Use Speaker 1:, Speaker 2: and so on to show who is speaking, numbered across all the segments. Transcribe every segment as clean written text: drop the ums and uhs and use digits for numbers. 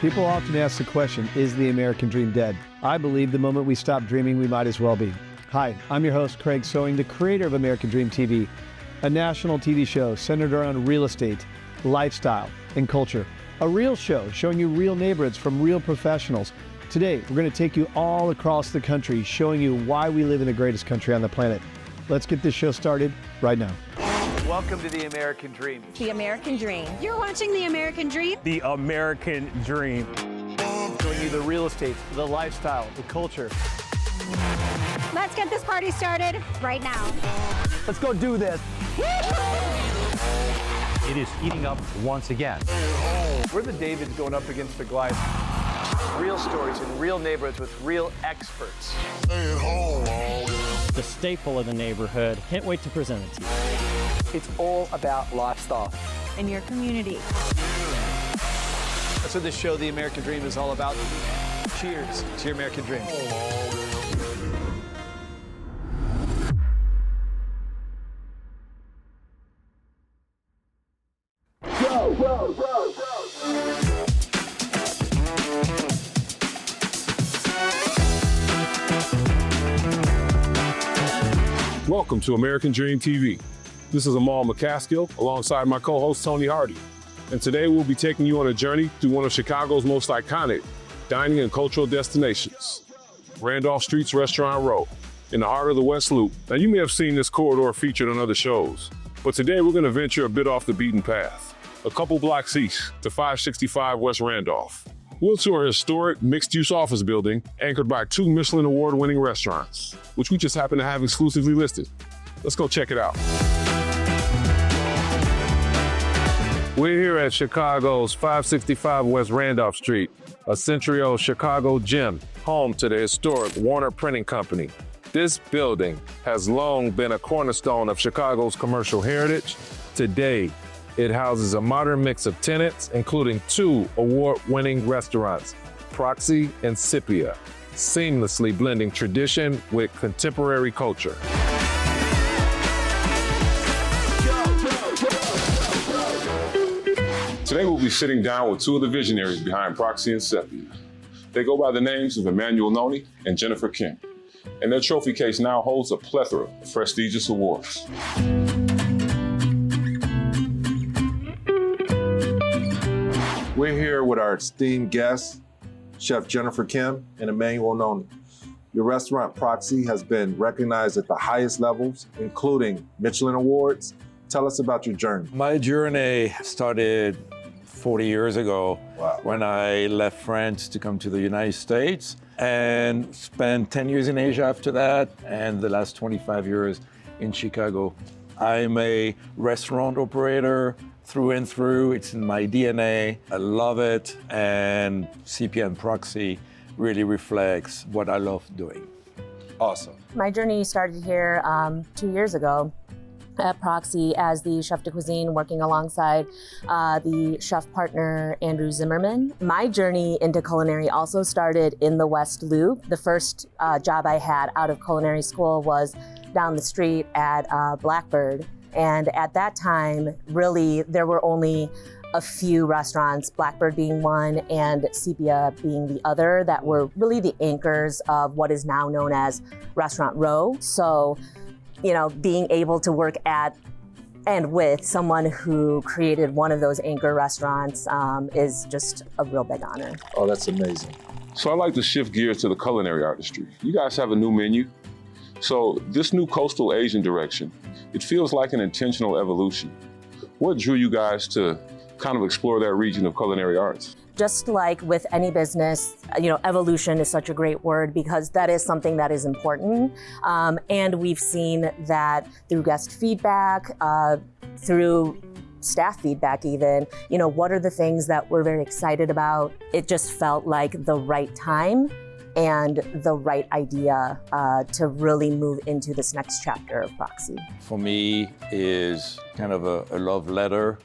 Speaker 1: People often ask the question, is the American dream dead? I believe the moment we stop dreaming, we might as well be. Hi, I'm your host, Craig Sewing, the creator of American Dream TV, a national TV show centered around real estate, lifestyle, and culture. A real show showing you real neighborhoods from real professionals. Today, we're going to take you all across the country, showing you why we live in the greatest country on the planet. Let's get this show started right now. Welcome to the American Dream.
Speaker 2: The American Dream.
Speaker 3: You're watching The American Dream?
Speaker 4: The American Dream.
Speaker 1: Showing you the real estate, the lifestyle, the culture.
Speaker 3: Let's get this party started right now.
Speaker 1: Let's go do this.
Speaker 5: It is heating up once again.
Speaker 1: We're the Davids going up against the Goliath. Real stories in real neighborhoods with real experts.
Speaker 6: The staple of the neighborhood. Can't wait to present it to you.
Speaker 1: It's all about lifestyle.
Speaker 2: In your community.
Speaker 1: That's what this show, The American Dream, is all about. Cheers to your American Dream. Go, go, go, go.
Speaker 7: Welcome to American Dream TV. This is Emil Bach alongside my co-host Tony Hardy. And today we'll be taking you on a journey through one of Chicago's most iconic dining and cultural destinations, Randolph Street's Restaurant Row, in the heart of the West Loop. Now you may have seen this corridor featured on other shows, but today we're gonna venture a bit off the beaten path, a couple blocks east to 565 West Randolph. We'll tour a historic mixed-use office building anchored by 2 Michelin award-winning restaurants, which we just happen to have exclusively listed. Let's go check it out. We're here at Chicago's 565 West Randolph Street, a century-old Chicago gem, home to the historic Warner Printing Company. This building has long been a cornerstone of Chicago's commercial heritage. Today, it houses a modern mix of tenants, including 2 award-winning restaurants, Proxy and Scipia, seamlessly blending tradition with contemporary culture. Today we'll be sitting down with 2 of the visionaries behind Proxy and Scipia. They go by the names of Emmanuel Noni and Jennifer Kim, and their trophy case now holds a plethora of prestigious awards.
Speaker 8: We're here with our esteemed guests, Chef Jennifer Kim and Emmanuel Noni. Your restaurant, Proxy, has been recognized at the highest levels, including Michelin Awards. Tell us about your journey.
Speaker 9: My journey started 40 years ago.
Speaker 8: Wow.
Speaker 9: When I left France to come to the United States and spent 10 years in Asia after that, and the last 25 years in Chicago. I'm a restaurant operator through and through. It's in my DNA. I love it, and Scipia and Proxy really reflects what I love doing.
Speaker 8: Awesome.
Speaker 10: My journey started here 2 years ago at Proxy as the chef de cuisine, working alongside the chef partner, Andrew Zimmerman. My journey into culinary also started in the West Loop. The first job I had out of culinary school was down the street at Blackbird. And at that time, really, there were only a few restaurants, Blackbird being one and Scipia being the other, that were really the anchors of what is now known as Restaurant Row. So, you know, being able to work at and with someone who created one of those anchor restaurants is just a real big honor.
Speaker 8: Oh, that's amazing.
Speaker 7: So I'd like to shift gears to the culinary artistry. You guys have a new menu. So this new coastal Asian direction, it feels like an intentional evolution. What drew you guys to kind of explore that region of culinary arts?
Speaker 10: Just like with any business, you know, evolution is such a great word because that is something that is important. And we've seen that through guest feedback, through staff feedback even, you know, what are the things that we're very excited about? It just felt like the right time and the right idea to really move into this next chapter of Proxy.
Speaker 9: For me, is kind of a love letter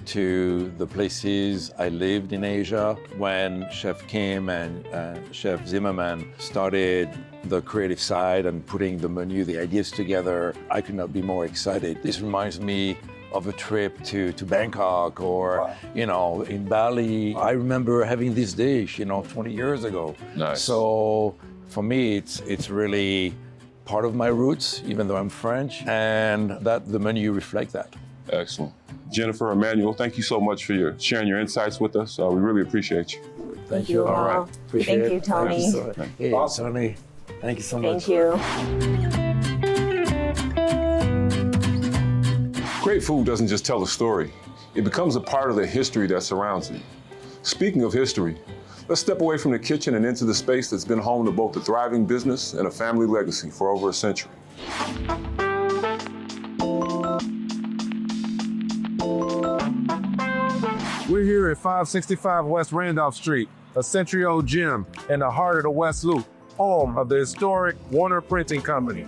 Speaker 9: to the places I lived in Asia. When Chef Kim and Chef Zimmerman started the creative side and putting the menu, the ideas together, I could not be more excited. This reminds me of a trip to Bangkok or, in Bali. I remember having this dish, 20 years ago.
Speaker 7: Nice.
Speaker 9: So for me, it's really part of my roots, even though I'm French, and that the menu reflects that.
Speaker 7: Excellent. Jennifer, Emmanuel, thank you so much for sharing your insights with us. We really appreciate you.
Speaker 9: Thank you.
Speaker 10: all.
Speaker 9: All right. Appreciate
Speaker 10: Thank
Speaker 9: it.
Speaker 10: you, Tony.
Speaker 9: Hey, Tony, thank you so much.
Speaker 10: Thank you.
Speaker 7: Great food doesn't just tell a story. It becomes a part of the history that surrounds it. Speaking of history, let's step away from the kitchen and into the space that's been home to both a thriving business and a family legacy for over a century. We're here at 565 West Randolph Street, a century-old gem in the heart of the West Loop, home of the historic Warner Printing Company.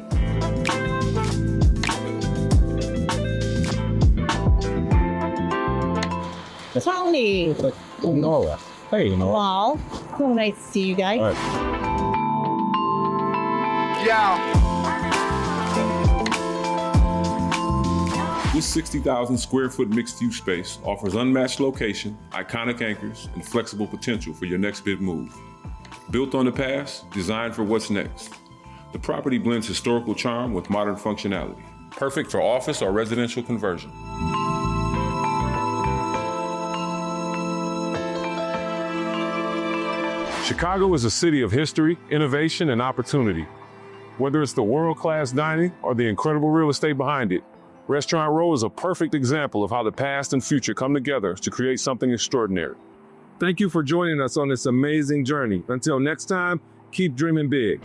Speaker 6: Tony! Nola. Hey, Nola.
Speaker 2: Wow. So nice to see you guys.
Speaker 6: All right.
Speaker 7: This 60,000 square foot mixed-use space offers unmatched location, iconic anchors, and flexible potential for your next big move. Built on the past, designed for what's next. The property blends historical charm with modern functionality. Perfect for office or residential conversion. Chicago is a city of history, innovation, and opportunity. Whether it's the world-class dining or the incredible real estate behind it, Restaurant Row is a perfect example of how the past and future come together to create something extraordinary. Thank you for joining us on this amazing journey. Until next time, keep dreaming big.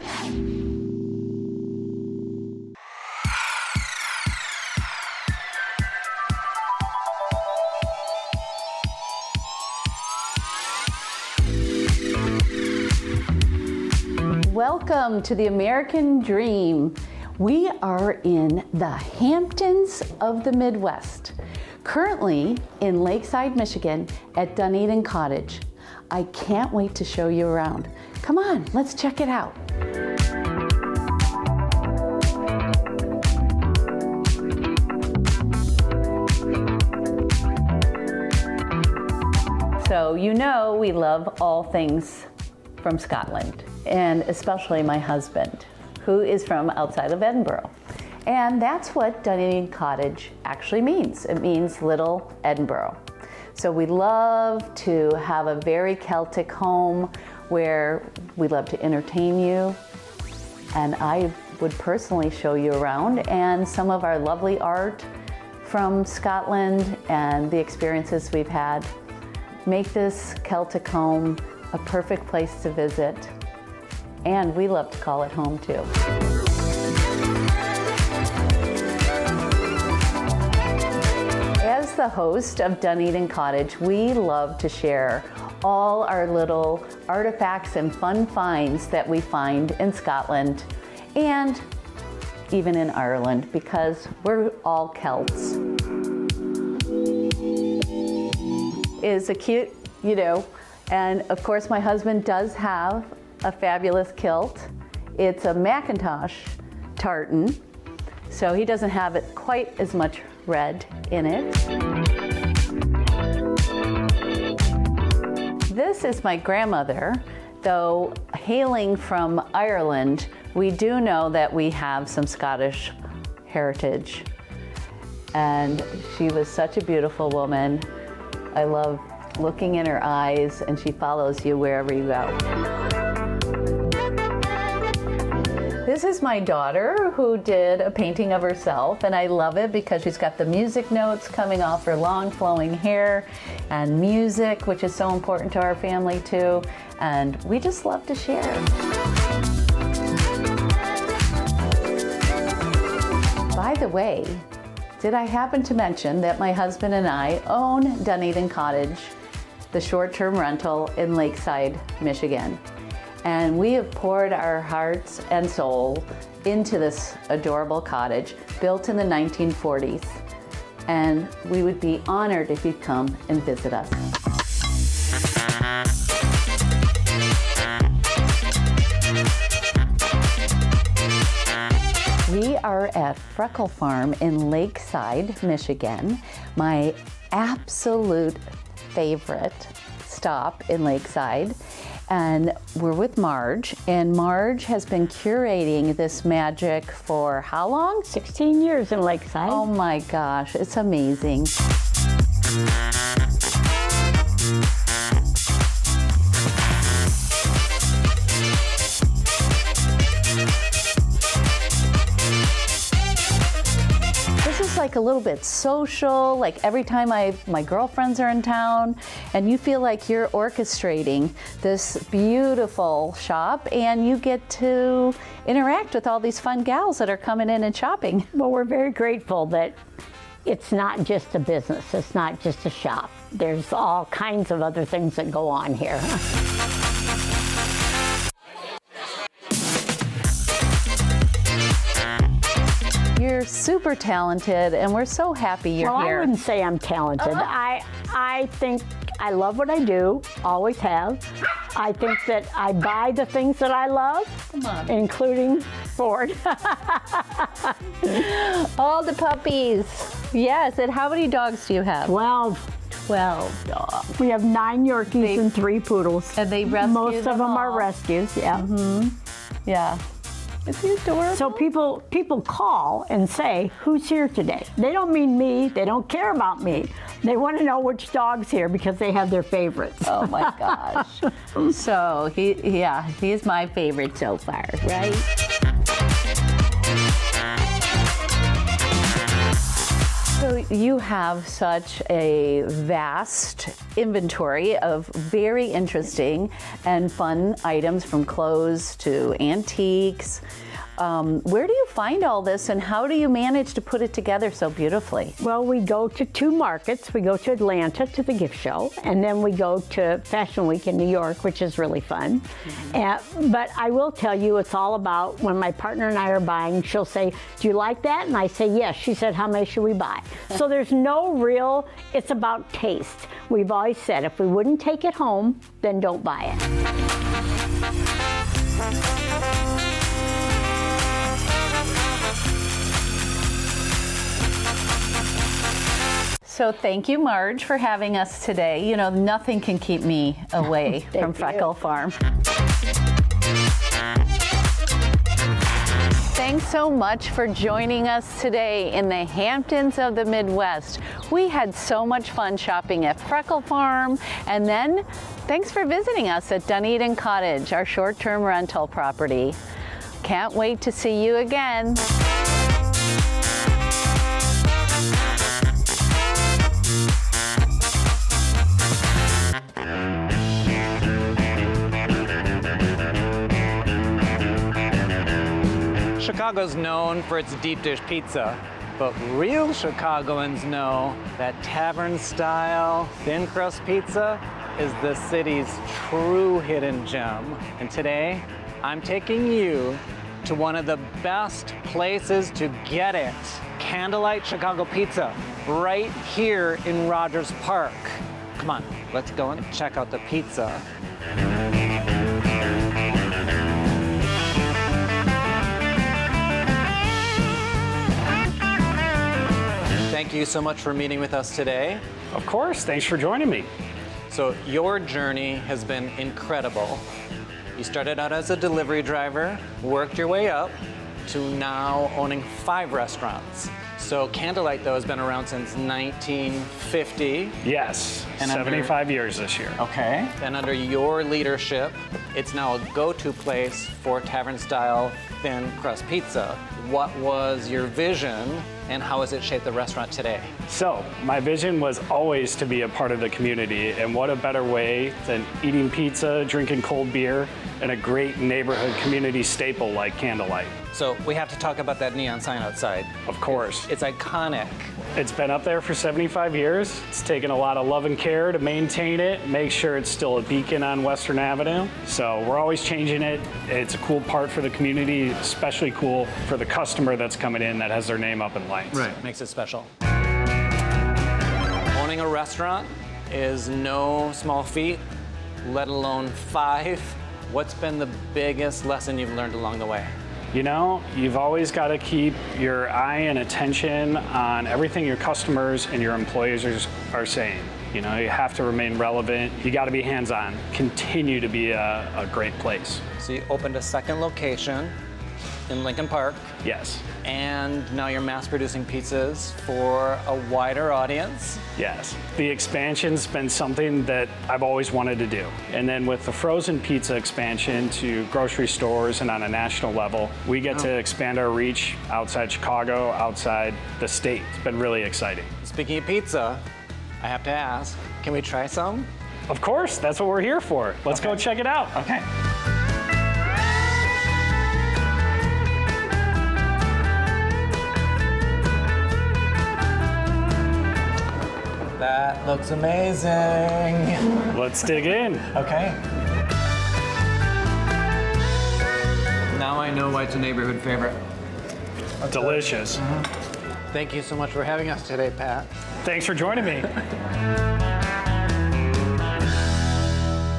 Speaker 11: Welcome to the American Dream. We are in the Hamptons of the Midwest, currently in Lakeside, Michigan at Dunedin Cottage. I can't wait to show you around. Come on, let's check it out. So you know we love all things from Scotland, and especially my husband, who is from outside of Edinburgh. And that's what Dunedin Cottage actually means. It means Little Edinburgh. So we love to have a very Celtic home where we love to entertain you. And I would personally show you around and some of our lovely art from Scotland and the experiences we've had. Make this Celtic home a perfect place to visit. And we love to call it home too. As the host of Dunedin Cottage, we love to share all our little artifacts and fun finds that we find in Scotland and even in Ireland, because we're all Celts. Is a cute, and of course my husband does have a fabulous kilt. It's a Macintosh tartan, so he doesn't have it quite as much red in it. This is my grandmother. Though hailing from Ireland, we do know that we have some Scottish heritage. And she was such a beautiful woman. I love looking in her eyes, and she follows you wherever you go. This is my daughter who did a painting of herself, and I love it because she's got the music notes coming off her long flowing hair and music, which is so important to our family too, and we just love to share. By the way, did I happen to mention that my husband and I own Dunedin Cottage, the short-term rental in Lakeside, Michigan. And we have poured our hearts and soul into this adorable cottage built in the 1940s. And we would be honored if you'd come and visit us. We are at Freckle Farm in Lakeside, Michigan. My absolute favorite stop in Lakeside. And we're with Marge, and Marge has been curating this magic for how long?
Speaker 2: 16 years in Lakeside.
Speaker 11: Oh my gosh, it's amazing. Like a little bit social, like every time my girlfriends are in town, and you feel like you're orchestrating this beautiful shop, and you get to interact with all these fun gals that are coming in and shopping.
Speaker 2: Well, we're very grateful that it's not just a business, it's not just a shop. There's all kinds of other things that go on here.
Speaker 11: You're super talented, and we're so happy you're
Speaker 2: well,
Speaker 11: here.
Speaker 2: I wouldn't say I'm talented. I think I love what I do, always have. I think that I buy the things that I love, including Ford.
Speaker 11: All the puppies. Yes, and how many dogs do you have?
Speaker 2: 12 dogs. We have 9 Yorkies and 3 poodles.
Speaker 11: And they rescue
Speaker 2: Most of them are
Speaker 11: all.
Speaker 2: rescues, yeah.
Speaker 11: Mm-hmm. Yeah. Is he adorable?
Speaker 2: So people call and say, who's here today? They don't mean me, they don't care about me. They want to know which dog's here because they have their favorites.
Speaker 11: Oh my gosh. So he's my favorite so far, right? So you have such a vast inventory of very interesting and fun items, from clothes to antiques. Where do you find all this, and how do you manage to put it together so beautifully?
Speaker 2: Well, we go to 2 markets. We go to Atlanta to the gift show, and then we go to Fashion Week in New York, which is really fun. But I will tell you, it's all about when my partner and I are buying, she'll say, do you like that? And I say, yes. She said, how many should we buy? So there's no real, it's about taste. We've always said, if we wouldn't take it home, then don't buy it.
Speaker 11: So thank you, Marge, for having us today. You know, nothing can keep me away from Freckle Farm. Thanks so much for joining us today in the Hamptons of the Midwest. We had so much fun shopping at Freckle Farm, and then thanks for visiting us at Dunedin Cottage, our short-term rental property. Can't wait to see you again.
Speaker 4: Chicago's known for its deep dish pizza, but real Chicagoans know that tavern-style thin crust pizza is the city's true hidden gem. And today, I'm taking you to one of the best places to get it. Candlelite Chicago Pizza, right here in Rogers Park. Come on, let's go and check out the pizza. Thank you so much for meeting with us today.
Speaker 6: Of course, thanks for joining me.
Speaker 4: So your journey has been incredible. You started out as a delivery driver, worked your way up to now owning 5 restaurants. So Candlelite, though, has been around since 1950.
Speaker 6: Yes,
Speaker 4: And
Speaker 6: 75 years this year.
Speaker 4: Okay. And under your leadership, it's now a go-to place for tavern-style thin crust pizza. What was your vision, and how has it shaped the restaurant today?
Speaker 6: So, my vision was always to be a part of the community, and what a better way than eating pizza, drinking cold beer, and a great neighborhood community staple like Candlelite.
Speaker 4: So we have to talk about that neon sign outside.
Speaker 6: Of course.
Speaker 4: It's iconic.
Speaker 6: It's been up there for 75 years. It's taken a lot of love and care to maintain it, make sure it's still a beacon on Western Avenue. So we're always changing it. It's a cool part for the community, especially cool for the customer that's coming in that has their name up in lights.
Speaker 4: Right. Makes it special. Owning a restaurant is no small feat, let alone 5. What's been the biggest lesson you've learned along the way?
Speaker 6: You know, you've always got to keep your eye and attention on everything your customers and your employees are saying. You know, you have to remain relevant. You got to be hands-on. Continue to be a great place.
Speaker 4: So you opened a second location in Lincoln Park.
Speaker 6: Yes.
Speaker 4: And now you're mass producing pizzas for a wider audience.
Speaker 6: Yes. The expansion's been something that I've always wanted to do. And then with the frozen pizza expansion to grocery stores and on a national level, we get to expand our reach outside Chicago, outside the state. It's been really exciting.
Speaker 4: Speaking of pizza, I have to ask, can we try some?
Speaker 6: Of course, that's what we're here for. Let's go check it out.
Speaker 4: Okay. That looks amazing.
Speaker 6: Let's dig in.
Speaker 4: Okay. Now I know why it's a neighborhood favorite.
Speaker 6: Delicious.
Speaker 4: Thank you so much for having us today, Pat.
Speaker 6: Thanks for joining me.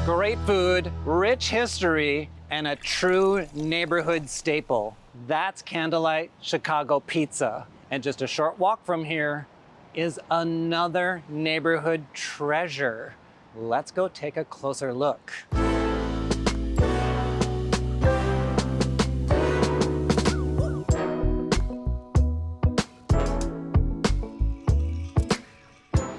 Speaker 4: Great food, rich history, and a true neighborhood staple. That's Candlelite Chicago Pizza. And just a short walk from here is another neighborhood treasure. Let's go take a closer look.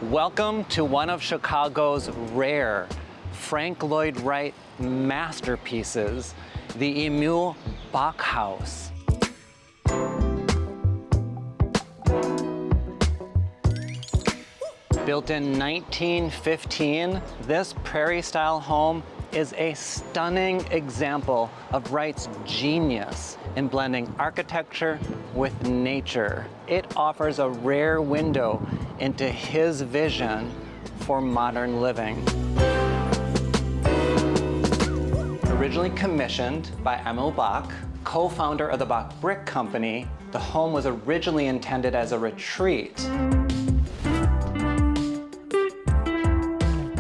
Speaker 4: Welcome to one of Chicago's rare Frank Lloyd Wright masterpieces, the Emil Bach House. Built in 1915, this prairie-style home is a stunning example of Wright's genius in blending architecture with nature. It offers a rare window into his vision for modern living. Originally commissioned by Emil Bach, co-founder of the Bach Brick Company, the home was originally intended as a retreat.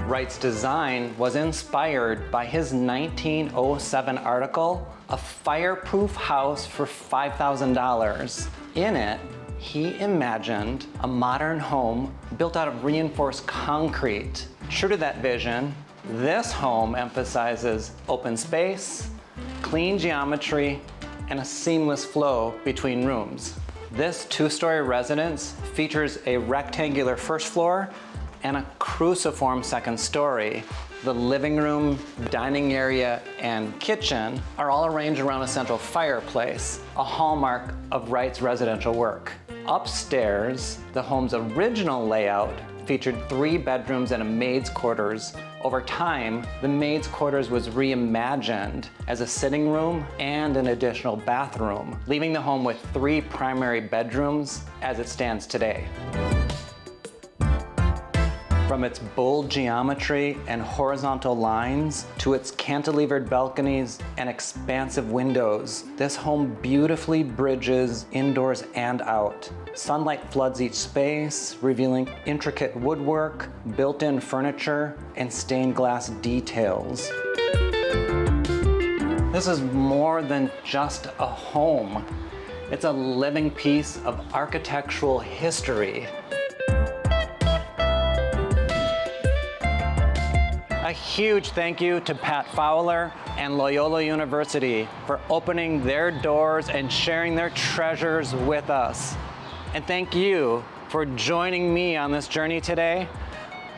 Speaker 4: Wright's design was inspired by his 1907 article, A Fireproof House for $5,000. In it, he imagined a modern home built out of reinforced concrete. True to that vision, this home emphasizes open space, clean geometry, and a seamless flow between rooms. This two-story residence features a rectangular first floor and a cruciform second story. The living room, dining area, and kitchen are all arranged around a central fireplace, a hallmark of Wright's residential work. Upstairs, the home's original layout featured 3 bedrooms and a maid's quarters. Over time, the maid's quarters was reimagined as a sitting room and an additional bathroom, leaving the home with 3 primary bedrooms as it stands today. From its bold geometry and horizontal lines to its cantilevered balconies and expansive windows, this home beautifully bridges indoors and out. Sunlight floods each space, revealing intricate woodwork, built-in furniture, and stained glass details. This is more than just a home. It's a living piece of architectural history. A huge thank you to Pat Fowler and Loyola University for opening their doors and sharing their treasures with us. And thank you for joining me on this journey today.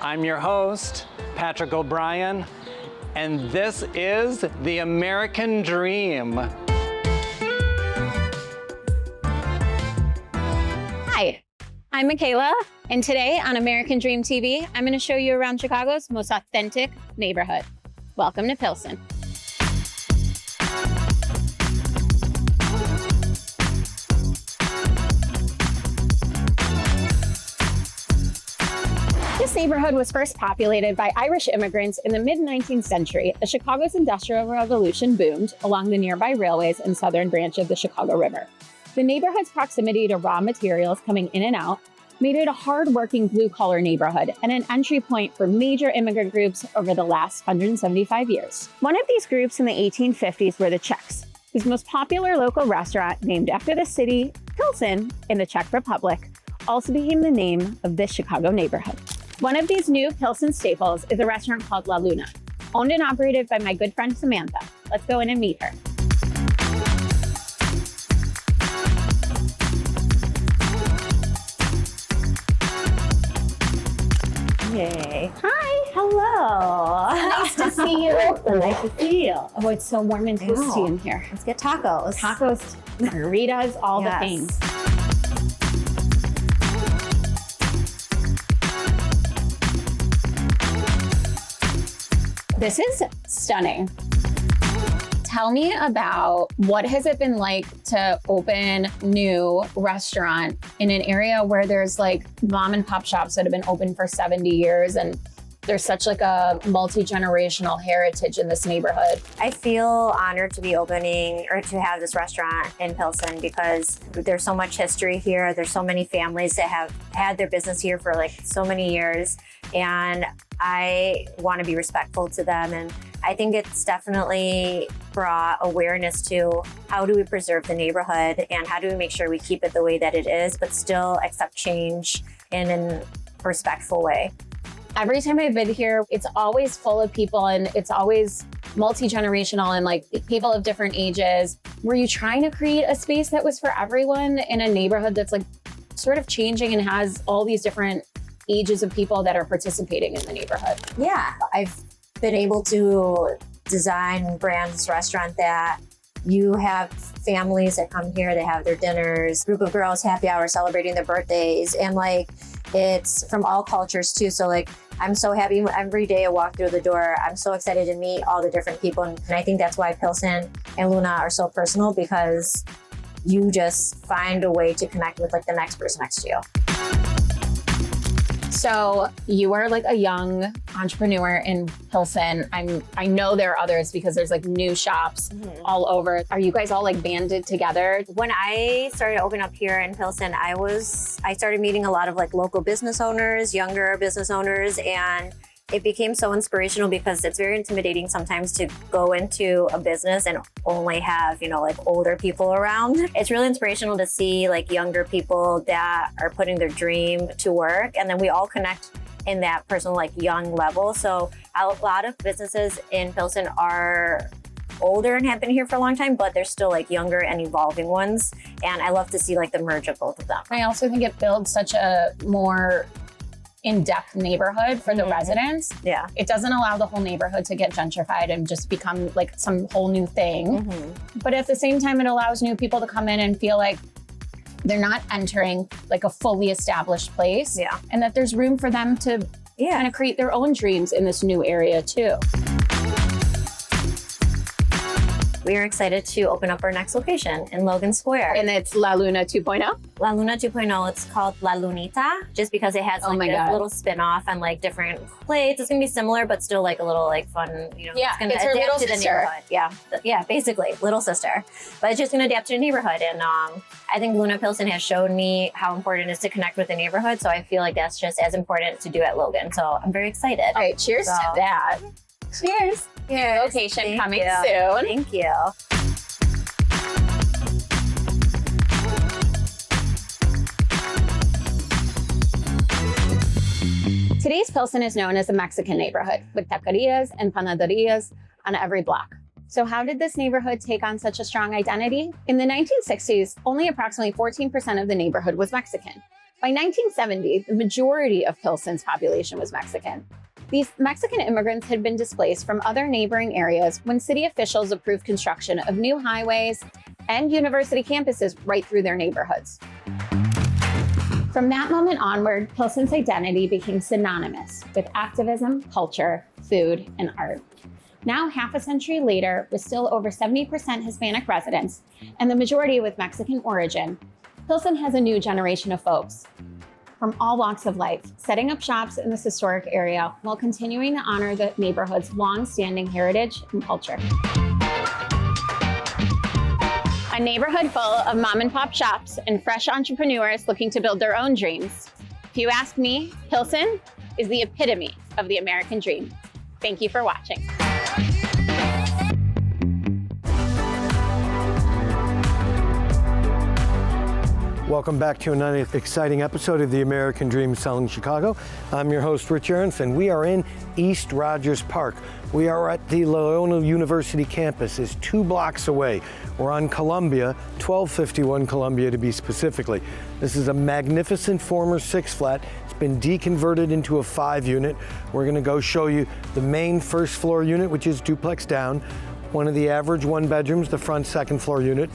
Speaker 4: I'm your host, Patrick O'Brien, and this is The American Dream.
Speaker 3: Hi, I'm Michaela, and today on American Dream TV, I'm going to show you around Chicago's most authentic neighborhood. Welcome to Pilsen. This neighborhood was first populated by Irish immigrants in the mid-19th century as Chicago's Industrial Revolution boomed along the nearby railways and southern branch of the Chicago River. The neighborhood's proximity to raw materials coming in and out made it a hard-working blue-collar neighborhood and an entry point for major immigrant groups over the last 175 years. One of these groups in the 1850s were the Czechs, whose most popular local restaurant, named after the city, Pilsen, in the Czech Republic, also became the name of this Chicago neighborhood. One of these new Pilsen staples is a restaurant called La Luna, owned and operated by my good friend Samantha. Let's go in and meet her.
Speaker 12: Yay.
Speaker 3: Hi, hello.
Speaker 12: Nice to see you.
Speaker 3: Nice to see you. Oh, it's so warm and toasty in here.
Speaker 12: Let's get tacos.
Speaker 3: Tacos, margaritas, all the things. This is stunning. Tell me about what has it been like to open new restaurant in an area where there's like mom and pop shops that have been open for 70 years and there's such like a multi-generational heritage in this neighborhood.
Speaker 12: I feel honored to be opening or to have this restaurant in Pilsen because there's so much history here. There's so many families that have had their business here for like so many years. And I want to be respectful to them. And I think it's definitely brought awareness to how do we preserve the neighborhood and how do we make sure we keep it the way that it is, but still accept change in a respectful way.
Speaker 3: Every time I've been here, it's always full of people and it's always multi-generational and like people of different ages. Were you trying to create a space that was for everyone in a neighborhood that's like sort of changing and has all these different ages of people that are participating in the neighborhood?
Speaker 12: Yeah, I've been able to design and brand this restaurant that you have families that come here, they have their dinners, group of girls, happy hour, celebrating their birthdays. And like, it's from all cultures too. So like, I'm so happy every day I walk through the door. I'm so excited to meet all the different people. And I think that's why Pilsen and Luna are so personal because you just find a way to connect with like the next person next to you.
Speaker 3: So you are like a young entrepreneur in Pilsen. I know there are others because there's like new shops all over. Are you guys all like banded together?
Speaker 12: When I started to open up here in Pilsen, I started meeting a lot of like local business owners, younger business owners, and it became so inspirational because it's very intimidating sometimes to go into a business and only have, you know, like older people around. It's really inspirational to see like younger people that are putting their dream to work. And then we all connect in that personal, like young level. So a lot of businesses in Pilsen are older and have been here for a long time, but they're still like younger and evolving ones. And I love to see like the merge of both of them.
Speaker 3: I also think it builds such a more in-depth neighborhood for the residents.
Speaker 12: Yeah.
Speaker 3: It doesn't allow the whole neighborhood to get gentrified and just become like some whole new thing. But at the same time, it allows new people to come in and feel like they're not entering like a fully established place.
Speaker 12: Yeah.
Speaker 3: And that there's room for them to kind of create their own dreams in this new area too.
Speaker 12: We are excited to open up our next location in Logan Square.
Speaker 3: And it's La Luna 2.0?
Speaker 12: La Luna 2.0, it's called La Lunita, just because it has like this little spin-off and like different plates. It's gonna be similar, but still like a little like fun, you know,
Speaker 3: Yeah,
Speaker 12: it's gonna
Speaker 3: it's her
Speaker 12: adapt
Speaker 3: little
Speaker 12: to the
Speaker 3: sister.
Speaker 12: neighborhood. Yeah, basically, little sister. But it's just gonna adapt to the neighborhood. And I think Luna Pilsen has shown me how important it is to connect with the neighborhood. So I feel like that's just as important to do at Logan. So I'm very excited.
Speaker 3: All right, cheers to that. Cheers.
Speaker 12: Cheers.
Speaker 3: Location
Speaker 12: Thank
Speaker 3: coming
Speaker 12: you.
Speaker 3: soon.
Speaker 12: Thank you.
Speaker 3: Today's Pilsen is known as a Mexican neighborhood with taquerias and panaderias on every block. So how did this neighborhood take on such a strong identity? In the 1960s, only approximately 14% of the neighborhood was Mexican. By 1970, the majority of Pilsen's population was Mexican. These Mexican immigrants had been displaced from other neighboring areas when city officials approved construction of new highways and university campuses right through their neighborhoods. From that moment onward, Pilsen's identity became synonymous with activism, culture, food, and art. Now, half a century later, with still over 70% Hispanic residents and the majority with Mexican origin, Pilsen has a new generation of folks from all walks of life, setting up shops in this historic area while continuing to honor the neighborhood's long-standing heritage and culture. A neighborhood full of mom and pop shops and fresh entrepreneurs looking to build their own dreams. If you ask me, Pilsen is the epitome of the American dream. Thank you for watching.
Speaker 13: Welcome back to another exciting episode of the American Dream Selling Chicago. I'm your host, Rich Aronson. We are in East Rogers Park. We are at the Loyola University campus. It's 2 blocks away. We're on Columbia, 1251 Columbia to be specifically. This is a magnificent former 6-flat. It's been deconverted into a 5-unit. We're gonna go show you the main first floor unit, which is duplex down, one of the average 1-bedrooms, the front 2nd floor unit.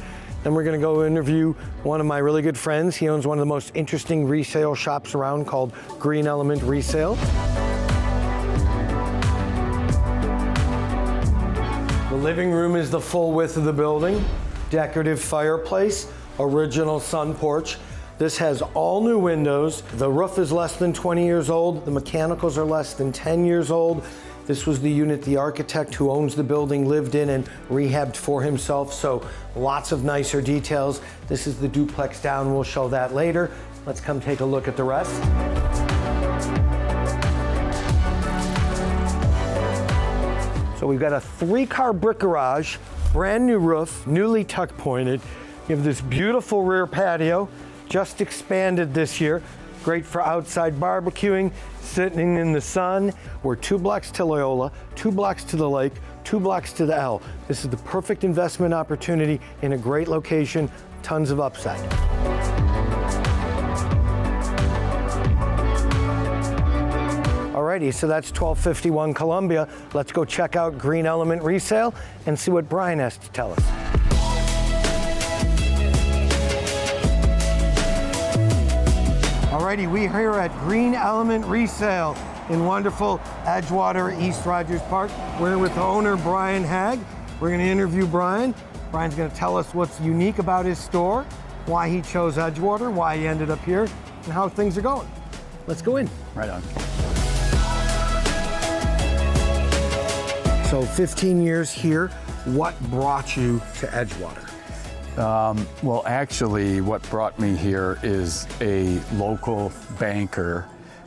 Speaker 13: Then we're gonna go interview one of my really good friends. He owns one of the most interesting resale shops around called Green Element Resale. The living room is the full width of the building. Decorative fireplace, original sun porch. This has all new windows. The roof is less than 20 years old. The mechanicals are less than 10 years old. This was the unit the architect who owns the building lived in and rehabbed for himself, so lots of nicer details. This is the duplex down, we'll show that later. Let's come take a look at the rest. So we've got a 3-car brick garage, brand new roof, newly tuck pointed. You have this beautiful rear patio, just expanded this year. Great for outside barbecuing, sitting in the sun. We're 2 blocks to Loyola, 2 blocks to the lake, 2 blocks to the L. This is the perfect investment opportunity in a great location, tons of upside. Alrighty, so that's 1251 Columbia. Let's go check out Green Element Resale and see what Brian has to tell us. Alrighty, we're here at Green Element Resale in wonderful Edgewater, East Rogers Park. We're with the owner, Brian Hagg. We're gonna interview Brian. Brian's gonna tell us what's unique about his store, why he chose Edgewater, why he ended up here, and how things are going. Let's go in.
Speaker 5: Right on.
Speaker 13: So 15 years here, what brought you to Edgewater?
Speaker 5: Well, actually, what brought me here is a local banker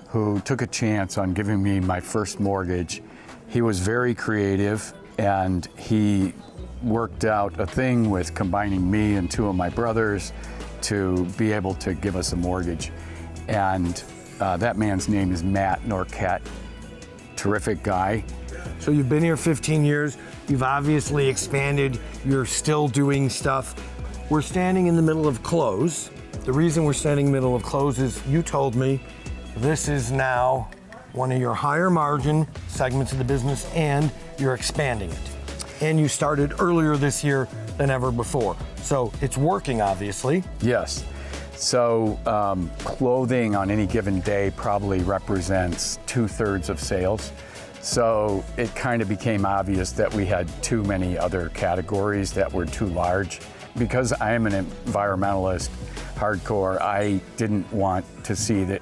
Speaker 5: who took a chance on giving me my first mortgage. He was very creative, and he worked out a thing with combining me and 2 of my brothers to be able to give us a mortgage. And that man's name is Matt Norquette. Terrific guy.
Speaker 13: So you've been here 15 years. You've obviously expanded. You're still doing stuff. We're standing in the middle of close. The reason we're standing in the middle of close is you told me this is now one of your higher margin segments of the business and you're expanding it. And you started earlier this year than ever before. So it's working, obviously.
Speaker 5: Yes. So clothing on any given day probably represents 2/3 of sales. So it kind of became obvious that we had too many other categories that were too large. Because I am an environmentalist, hardcore, I didn't want to see that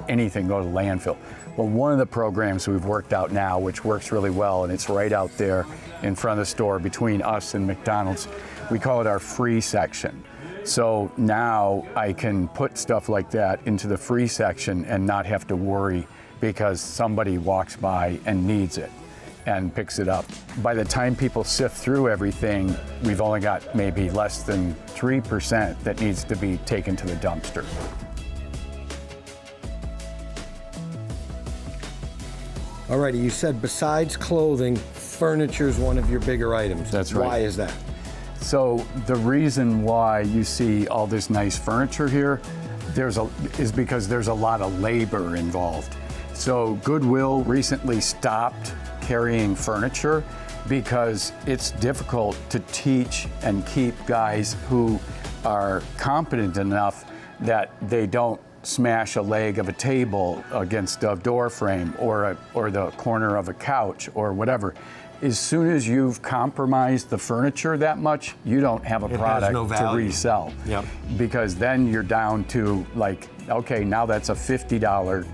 Speaker 5: anything go to landfill. Well, one of the programs we've worked out now, which works really well, and it's right out there in front of the store between us and McDonald's, we call it our free section. So now I can put stuff like that into the free section and not have to worry because somebody walks by and needs it and picks it up. By the time people sift through everything, we've only got maybe less than 3% that needs to be taken to the dumpster.
Speaker 13: Alrighty, you said besides clothing, furniture is one of your bigger items.
Speaker 5: That's right.
Speaker 13: Why is that?
Speaker 5: So the reason why you see all this nice furniture here is because there's a lot of labor involved. So Goodwill recently stopped carrying furniture because it's difficult to teach and keep guys who are competent enough that they don't smash a leg of a table against a door frame or the corner of a couch or whatever. As soon as you've compromised the furniture that much, you don't have a product to resell.
Speaker 13: Yep.
Speaker 5: Because then you're down to okay, now that's a $50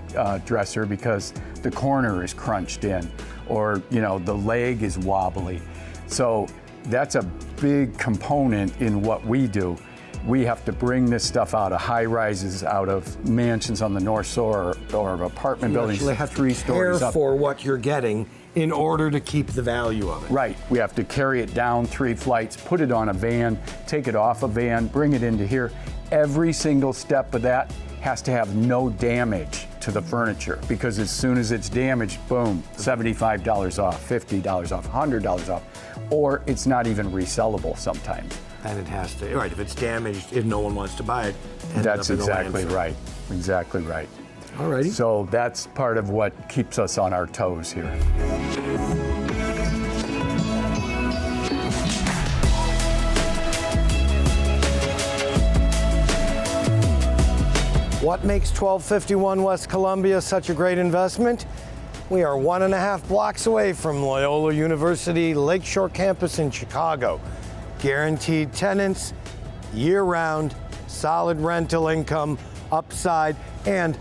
Speaker 5: dresser because the corner is crunched in, or the leg is wobbly. So that's a big component in what we do. We have to bring this stuff out of high rises, out of mansions on the North Shore or apartment buildings.
Speaker 13: You have 3 stories up. For what you're getting in order to keep the value of it.
Speaker 5: Right. We have to carry it down 3 flights, put it on a van, take it off a van, bring it into here, every single step of that has to have no damage to the furniture, because as soon as it's damaged, boom, $75 off, $50 off, $100 off, or it's not even resellable sometimes.
Speaker 13: And it has to, right, if it's damaged, if no one wants to buy it.
Speaker 5: That's exactly right, exactly right.
Speaker 13: Alrighty.
Speaker 5: So that's part of what keeps us on our toes here.
Speaker 13: What makes 1251 West Columbia such a great investment? We are 1.5 blocks away from Loyola University Lakeshore campus in Chicago. Guaranteed tenants, year-round, solid rental income, upside, and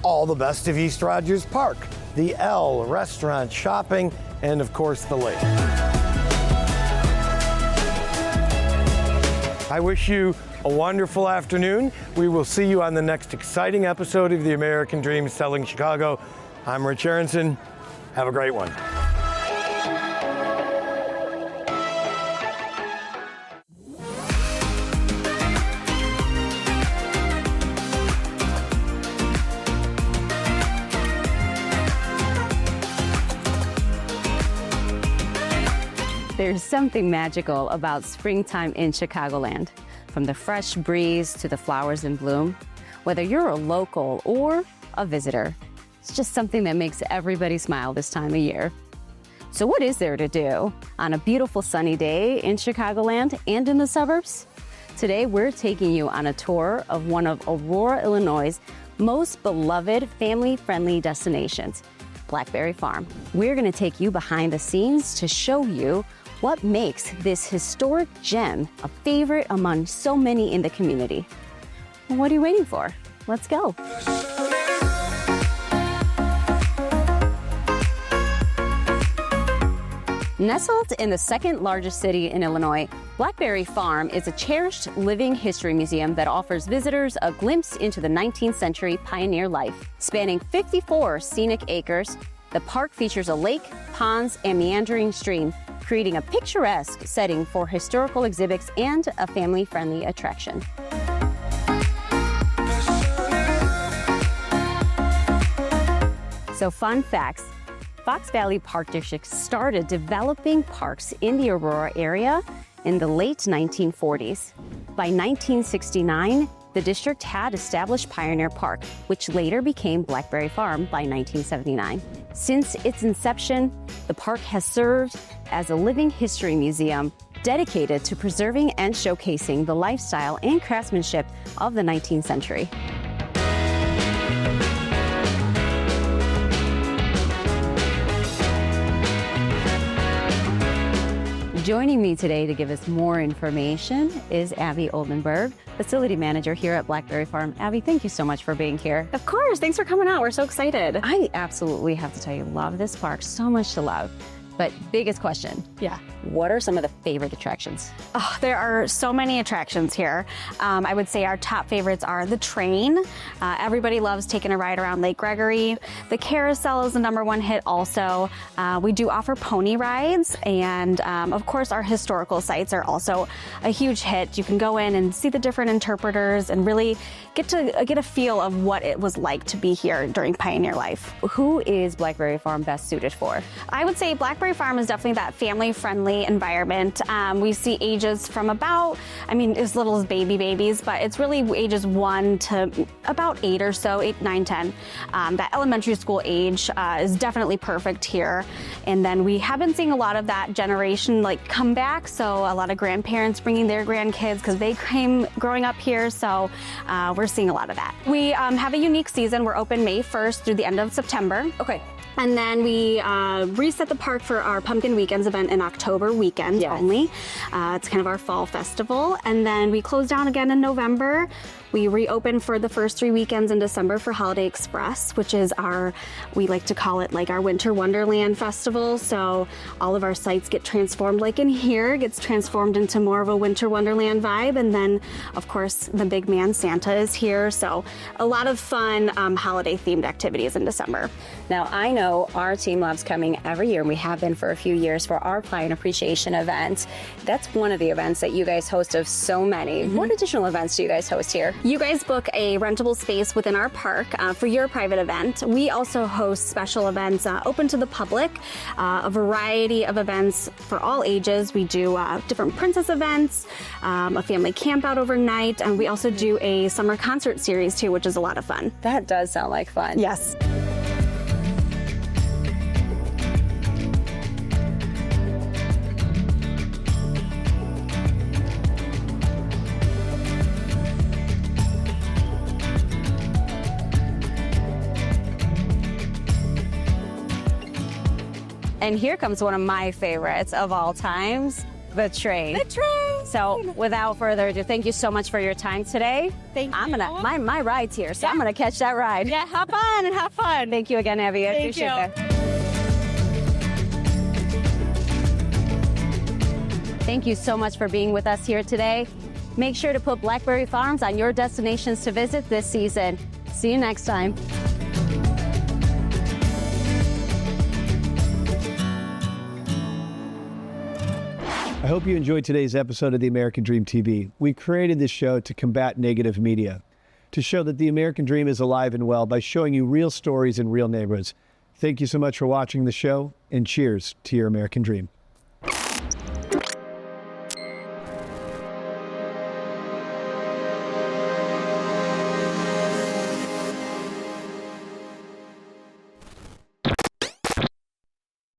Speaker 13: all the best of East Rogers Park. The L, restaurant, shopping, and of course the lake. I wish you a wonderful afternoon. We will see you on the next exciting episode of the American Dream Selling Chicago. I'm Rich Aronson. Have a great one.
Speaker 14: There's something magical about springtime in Chicagoland. From the fresh breeze to the flowers in bloom, whether you're a local or a visitor, it's just something that makes everybody smile this time of year. So what is there to do on a beautiful sunny day in Chicagoland and in the suburbs? Today, we're taking you on a tour of one of Aurora, Illinois' most beloved family-friendly destinations, Blackberry Farm. We're gonna take you behind the scenes to show you what makes this historic gem a favorite among so many in the community. Well, what are you waiting for? Let's go. Nestled in the second largest city in Illinois, Blackberry Farm is a cherished living history museum that offers visitors a glimpse into the 19th century pioneer life. Spanning 54 scenic acres, the park features a lake, ponds, and meandering stream, creating a picturesque setting for historical exhibits and a family-friendly attraction. So fun facts. Fox Valley Park District started developing parks in the Aurora area in the late 1940s. By 1969, the district had established Pioneer Park, which later became Blackberry Farm by 1979. Since its inception, the park has served as a living history museum dedicated to preserving and showcasing the lifestyle and craftsmanship of the 19th century. Joining me today to give us more information is Abby Oldenburg, Facility Manager here at Blackberry Farm. Abby, thank you so much for being here.
Speaker 3: Of course, thanks for coming out. We're so excited.
Speaker 14: I absolutely have to tell you, love this park, so much to love. But biggest question, what are some of the favorite attractions?
Speaker 3: Oh, there are so many attractions here. I would say our top favorites are the train. Everybody loves taking a ride around Lake Gregory. The carousel is the #1 hit also. We do offer pony rides, and of course our historical sites are also a huge hit. You can go in and see the different interpreters and really get a feel of what it was like to be here during pioneer life.
Speaker 14: Who is Blackberry Farm best suited for?
Speaker 3: I would say Blackberry Farm is definitely that family-friendly environment. We see ages from about, as little as babies, but it's really ages 1 to about 8 or so, 8, 9, 10. That elementary school age is definitely perfect here. And then we have been seeing a lot of that generation come back. So a lot of grandparents bringing their grandkids because they came growing up here. So we're seeing a lot of that. We have a unique season. We're open May 1st through the end of September.
Speaker 14: Okay.
Speaker 3: And then we reset the park for our Pumpkin Weekends event in October weekend only. It's kind of our fall festival. And then we close down again in November
Speaker 15: We reopen for the first 3 weekends in December for Holiday Express, which is we like to call it like our Winter Wonderland Festival. So all of our sites get transformed, like in here, gets transformed into more of a Winter Wonderland vibe. And then, of course, the big man Santa is here. So a lot of fun holiday themed activities in December.
Speaker 14: Now, I know our team loves coming every year, and we have been for a few years for our Client Appreciation event. That's one of the events that you guys host of so many. What additional events do you guys host here?
Speaker 15: You guys book a rentable space within our park for your private event. We also host special events open to the public, a variety of events for all ages. We do different princess events, a family camp out overnight, and we also do a summer concert series too, which is a lot of fun.
Speaker 14: That does sound like fun.
Speaker 15: Yes.
Speaker 14: And here comes one of my favorites of all times, the train.
Speaker 15: The train!
Speaker 14: So without further ado, thank you so much for your time today.
Speaker 15: Thank you.
Speaker 14: My ride's here, so I'm gonna catch that ride.
Speaker 15: Yeah, hop on and have fun.
Speaker 14: Thank you again, Abby. I
Speaker 15: Thank
Speaker 14: appreciate
Speaker 15: you.
Speaker 14: that. Thank you so much for being with us here today. Make sure to put Blackberry Farms on your destinations to visit this season. See you next time.
Speaker 1: I hope you enjoyed today's episode of the American Dream TV. We created this show to combat negative media, to show that the American Dream is alive and well by showing you real stories in real neighborhoods. Thank you so much for watching the show, and cheers to your American Dream.